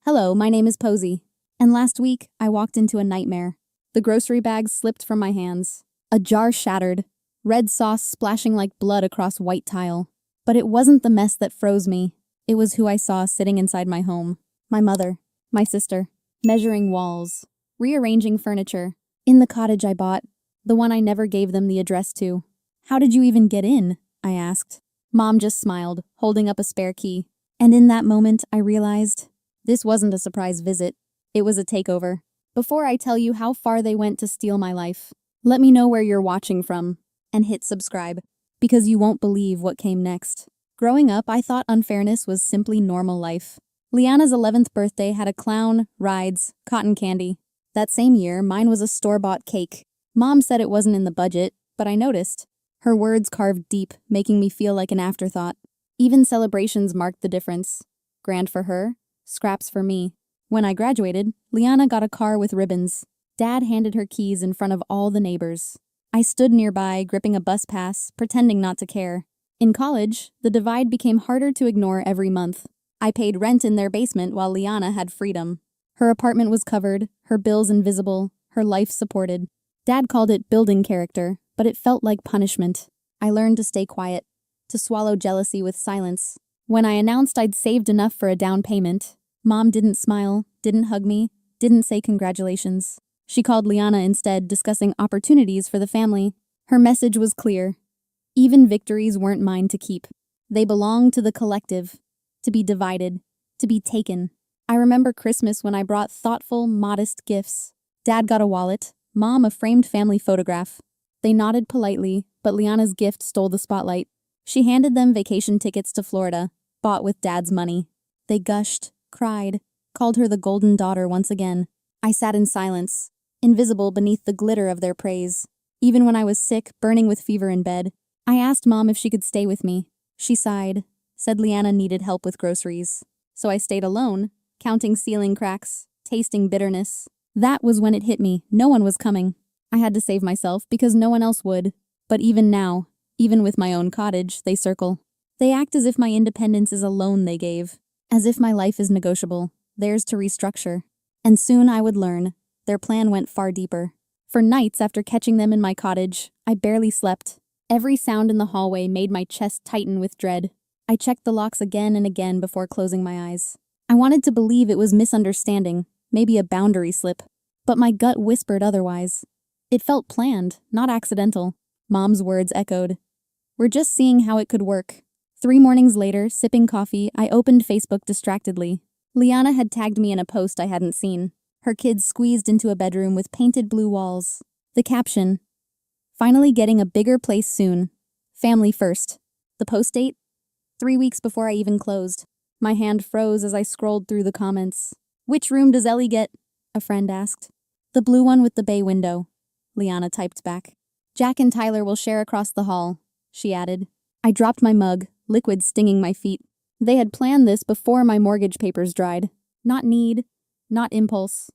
Hello, my name is Posey. And last week, I walked into a nightmare. The grocery bags slipped from my hands. A jar shattered, red sauce splashing like blood across white tile. But it wasn't the mess that froze me. It was who I saw sitting inside my home. My mother, my sister, measuring walls, rearranging furniture. In the cottage I bought, the one I never gave them the address to. How did you even get in? I asked. Mom just smiled, holding up a spare key. And in that moment, I realized this wasn't a surprise visit. It was a takeover. Before I tell you how far they went to steal my life, let me know where you're watching from and hit subscribe, because you won't believe what came next. Growing up, I thought unfairness was simply normal life. Liana's 11th birthday had a clown, rides, cotton candy. That same year, mine was a store-bought cake. Mom said it wasn't in the budget, but I noticed. Her words carved deep, making me feel like an afterthought. Even celebrations marked the difference. Grand for her, scraps for me. When I graduated, Liana got a car with ribbons. Dad handed her keys in front of all the neighbors. I stood nearby, gripping a bus pass, pretending not to care. In college, the divide became harder to ignore every month. I paid rent in their basement while Liana had freedom. Her apartment was covered, her bills invisible, her life supported. Dad called it building character, but it felt like punishment. I learned to stay quiet, to swallow jealousy with silence. When I announced I'd saved enough for a down payment, Mom didn't smile, didn't hug me, didn't say congratulations. She called Liana instead, discussing opportunities for the family. Her message was clear. Even victories weren't mine to keep. They belonged to the collective, to be divided, to be taken. I remember Christmas when I brought thoughtful, modest gifts. Dad got a wallet, Mom a framed family photograph. They nodded politely, but Liana's gift stole the spotlight. She handed them vacation tickets to Florida, bought with Dad's money. They gushed, cried, called her the golden daughter once again. I sat in silence, invisible beneath the glitter of their praise. Even when I was sick, burning with fever in bed, I asked Mom if she could stay with me. She sighed, said Liana needed help with groceries. So I stayed alone, counting ceiling cracks, tasting bitterness. That was when it hit me. No one was coming. I had to save myself because no one else would. But even now, even with my own cottage, they circle. They act as if my independence is a loan they gave, as if my life is negotiable, theirs to restructure. And soon I would learn. Their plan went far deeper. For nights after catching them in my cottage, I barely slept. Every sound in the hallway made my chest tighten with dread. I checked the locks again and again before closing my eyes. I wanted to believe it was misunderstanding, maybe a boundary slip, but my gut whispered otherwise. It felt planned, not accidental. Mom's words echoed. We're just seeing how it could work. 3 mornings later, sipping coffee, I opened Facebook distractedly. Liana had tagged me in a post I hadn't seen. Her kids squeezed into a bedroom with painted blue walls. The caption, finally getting a bigger place soon. Family first. The post date? 3 weeks before I even closed. My hand froze as I scrolled through the comments. Which room does Ellie get? A friend asked. The blue one with the bay window, Liana typed back. Jack and Tyler will share across the hall, she added. I dropped my mug, liquid stinging my feet. They had planned this before my mortgage papers dried. Not need, not impulse.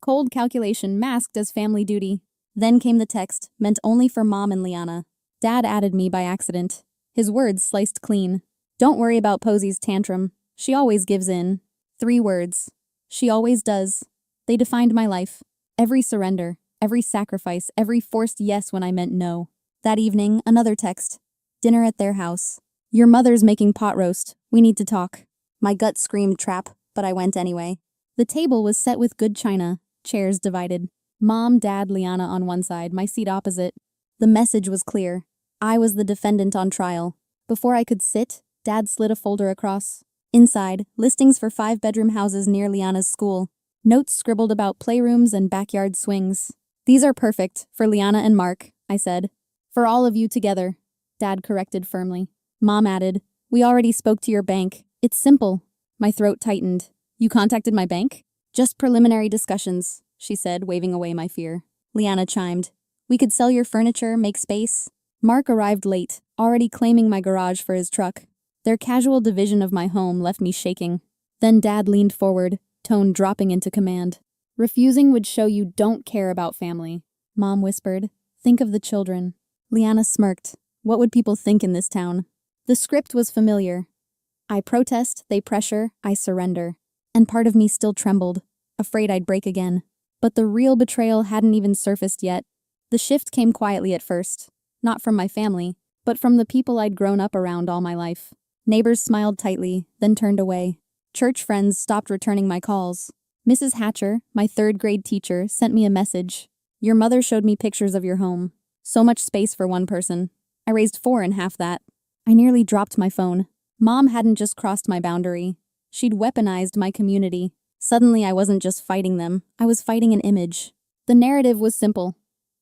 Cold calculation masked as family duty. Then came the text, meant only for Mom and Liana. Dad added me by accident. His words sliced clean. Don't worry about Posey's tantrum. She always gives in. 3 words. She always does. They defined my life. Every surrender, every sacrifice, every forced yes when I meant no. That evening, another text. Dinner at their house. Your mother's making pot roast. We need to talk. My gut screamed trap, but I went anyway. The table was set with good china, chairs divided. Mom, Dad, Liana on one side, my seat opposite. The message was clear. I was the defendant on trial. Before I could sit, Dad slid a folder across. Inside, listings for 5-bedroom houses near Liana's school. Notes scribbled about playrooms and backyard swings. These are perfect, for Liana and Mark, I said. For all of you together, Dad corrected firmly. Mom added, we already spoke to your bank. It's simple. My throat tightened. You contacted my bank? Just preliminary discussions, she said, waving away my fear. Liana chimed. We could sell your furniture, make space. Mark arrived late, already claiming my garage for his truck. Their casual division of my home left me shaking. Then Dad leaned forward, tone dropping into command. Refusing would show you don't care about family. Mom whispered, think of the children. Liana smirked. What would people think in this town? The script was familiar. I protest, they pressure, I surrender. and part of me still trembled, afraid I'd break again. But the real betrayal hadn't even surfaced yet. The shift came quietly at first, not from my family, but from the people I'd grown up around all my life. Neighbors smiled tightly, then turned away. Church friends stopped returning my calls. Mrs. Hatcher, my third-grade teacher, sent me a message. Your mother showed me pictures of your home. So much space for one person. I raised 4 in half that. I nearly dropped my phone. Mom hadn't just crossed my boundary. She'd weaponized my community. Suddenly I wasn't just fighting them, I was fighting an image. The narrative was simple.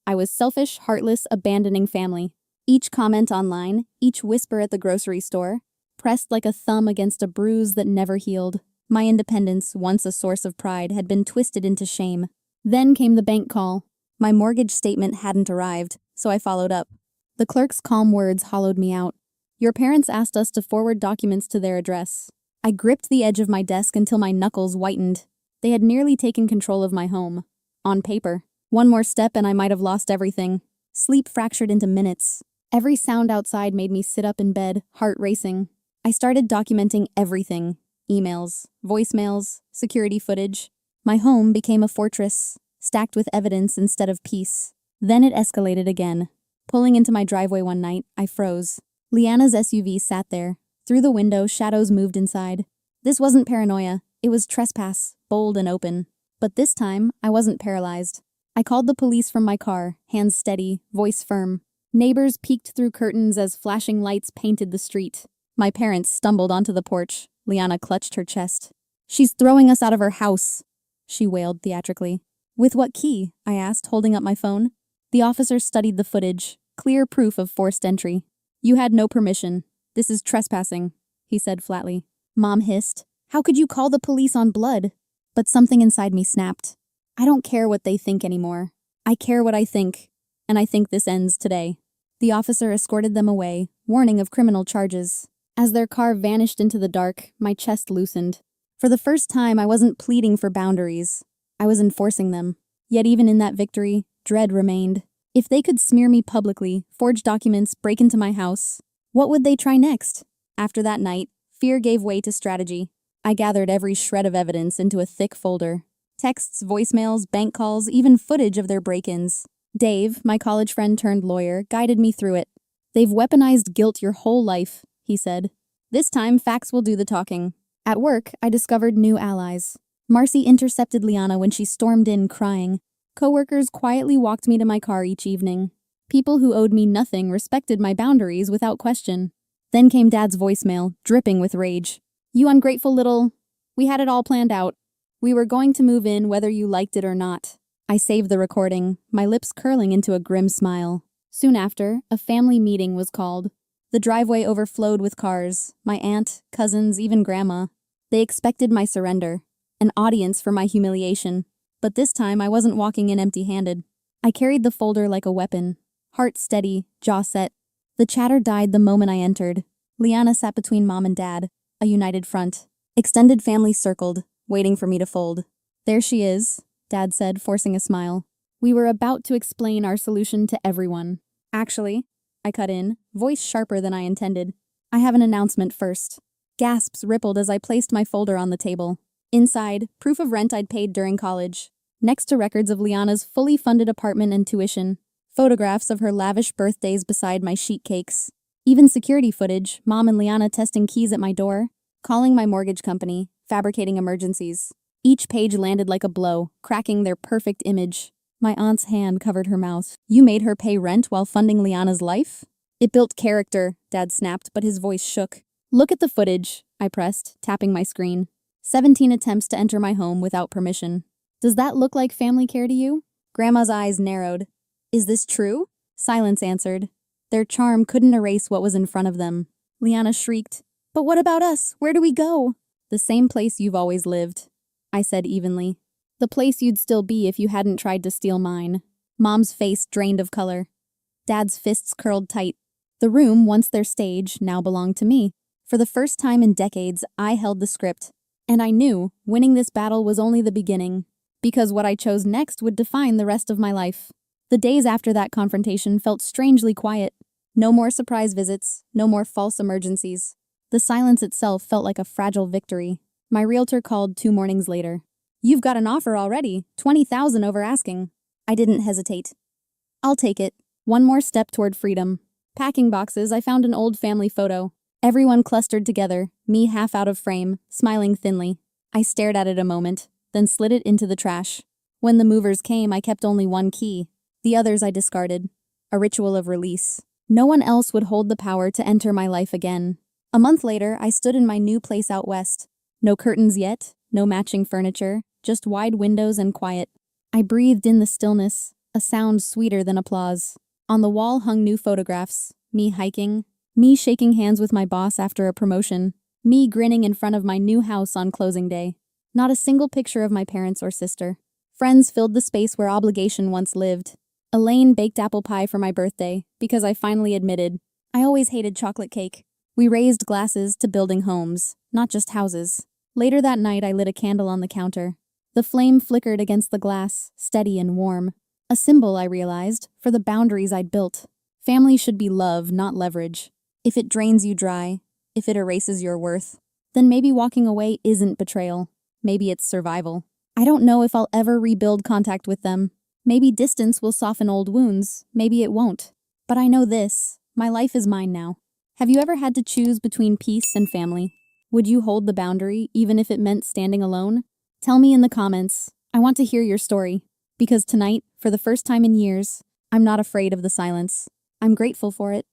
I was selfish, heartless, abandoning family. Each comment online, each whisper at the grocery store, pressed like a thumb against a bruise that never healed. My independence, once a source of pride, had been twisted into shame. Then came the bank call. My mortgage statement hadn't arrived, so I followed up. The clerk's calm words hollowed me out. Your parents asked us to forward documents to their address. I gripped the edge of my desk until my knuckles whitened. They had nearly taken control of my home. On paper. One more step and I might have lost everything. Sleep fractured into minutes. Every sound outside made me sit up in bed, heart racing. I started documenting everything. Emails, voicemails, security footage. My home became a fortress, stacked with evidence instead of peace. Then it escalated again. Pulling into my driveway one night, I froze. Liana's SUV sat there. Through the window, shadows moved inside. This wasn't paranoia. It was trespass, bold and open. But this time, I wasn't paralyzed. I called the police from my car, hands steady, voice firm. Neighbors peeked through curtains as flashing lights painted the street. My parents stumbled onto the porch. Liana clutched her chest. She's throwing us out of her house, she wailed theatrically. With what key? I asked, holding up my phone. The officer studied the footage. Clear proof of forced entry. You had no permission. This is trespassing, he said flatly. Mom hissed. How could you call the police on blood? But something inside me snapped. I don't care what they think anymore. I care what I think, and I think this ends today. The officer escorted them away, warning of criminal charges. As their car vanished into the dark, my chest loosened. For the first time, I wasn't pleading for boundaries. I was enforcing them. Yet even in that victory, dread remained. If they could smear me publicly, forge documents, break into my house, what would they try next? After that night, fear gave way to strategy. I gathered every shred of evidence into a thick folder. Texts, voicemails, bank calls, even footage of their break-ins. Dave, my college friend turned lawyer, guided me through it. They've weaponized guilt your whole life, he said. This time, facts will do the talking. At work, I discovered new allies. Marcy intercepted Liana when she stormed in crying. Coworkers quietly walked me to my car each evening. People who owed me nothing respected my boundaries without question. Then came Dad's voicemail, dripping with rage. You ungrateful little... We had it all planned out. We were going to move in whether you liked it or not. I saved the recording, my lips curling into a grim smile. Soon after, a family meeting was called. The driveway overflowed with cars, my aunt, cousins, even grandma. They expected my surrender, an audience for my humiliation. But this time I wasn't walking in empty-handed. I carried the folder like a weapon, heart steady, jaw set. The chatter died the moment I entered. Liana sat between Mom and Dad, a united front. Extended family circled, waiting for me to fold. There she is, Dad said, forcing a smile. We were about to explain our solution to everyone. Actually, I cut in, voice sharper than I intended. I have an announcement first. Gasps rippled as I placed my folder on the table. Inside, proof of rent I'd paid during college. Next to records of Liana's fully funded apartment and tuition. Photographs of her lavish birthdays beside my sheet cakes. Even security footage, Mom and Liana testing keys at my door. Calling my mortgage company, fabricating emergencies. Each page landed like a blow, cracking their perfect image. My aunt's hand covered her mouth. You made her pay rent while funding Liana's life? It built character, Dad snapped, but his voice shook. Look at the footage, I pressed, tapping my screen. 17 attempts to enter my home without permission. Does that look like family care to you? Grandma's eyes narrowed. Is this true? Silence answered. Their charm couldn't erase what was in front of them. Liana shrieked. But what about us? Where do we go? The same place you've always lived, I said evenly. The place you'd still be if you hadn't tried to steal mine. Mom's face drained of color. Dad's fists curled tight. The room, once their stage, now belonged to me. For the first time in decades, I held the script. And I knew winning this battle was only the beginning, because what I chose next would define the rest of my life. The days after that confrontation felt strangely quiet. No more surprise visits, no more false emergencies. The silence itself felt like a fragile victory. My realtor called 2 mornings later. You've got an offer already, 20,000 over asking. I didn't hesitate. I'll take it. One more step toward freedom. Packing boxes, I found an old family photo. Everyone clustered together, me half out of frame, smiling thinly. I stared at it a moment, then slid it into the trash. When the movers came, I kept only one key. The others I discarded. A ritual of release. No one else would hold the power to enter my life again. A month later, I stood in my new place out west. No curtains yet, no matching furniture, just wide windows and quiet. I breathed in the stillness, a sound sweeter than applause. On the wall hung new photographs, me hiking, me shaking hands with my boss after a promotion, me grinning in front of my new house on closing day. Not a single picture of my parents or sister. Friends filled the space where obligation once lived. Elaine baked apple pie for my birthday because I finally admitted I always hated chocolate cake. We raised glasses to building homes, not just houses. Later that night, I lit a candle on the counter. The flame flickered against the glass, steady and warm. A symbol, I realized, for the boundaries I'd built. Family should be love, not leverage. If it drains you dry, if it erases your worth, then maybe walking away isn't betrayal. Maybe it's survival. I don't know if I'll ever rebuild contact with them. Maybe distance will soften old wounds, maybe it won't. But I know this, my life is mine now. Have you ever had to choose between peace and family? Would you hold the boundary, even if it meant standing alone? Tell me in the comments. I want to hear your story. Because tonight, for the first time in years, I'm not afraid of the silence. I'm grateful for it.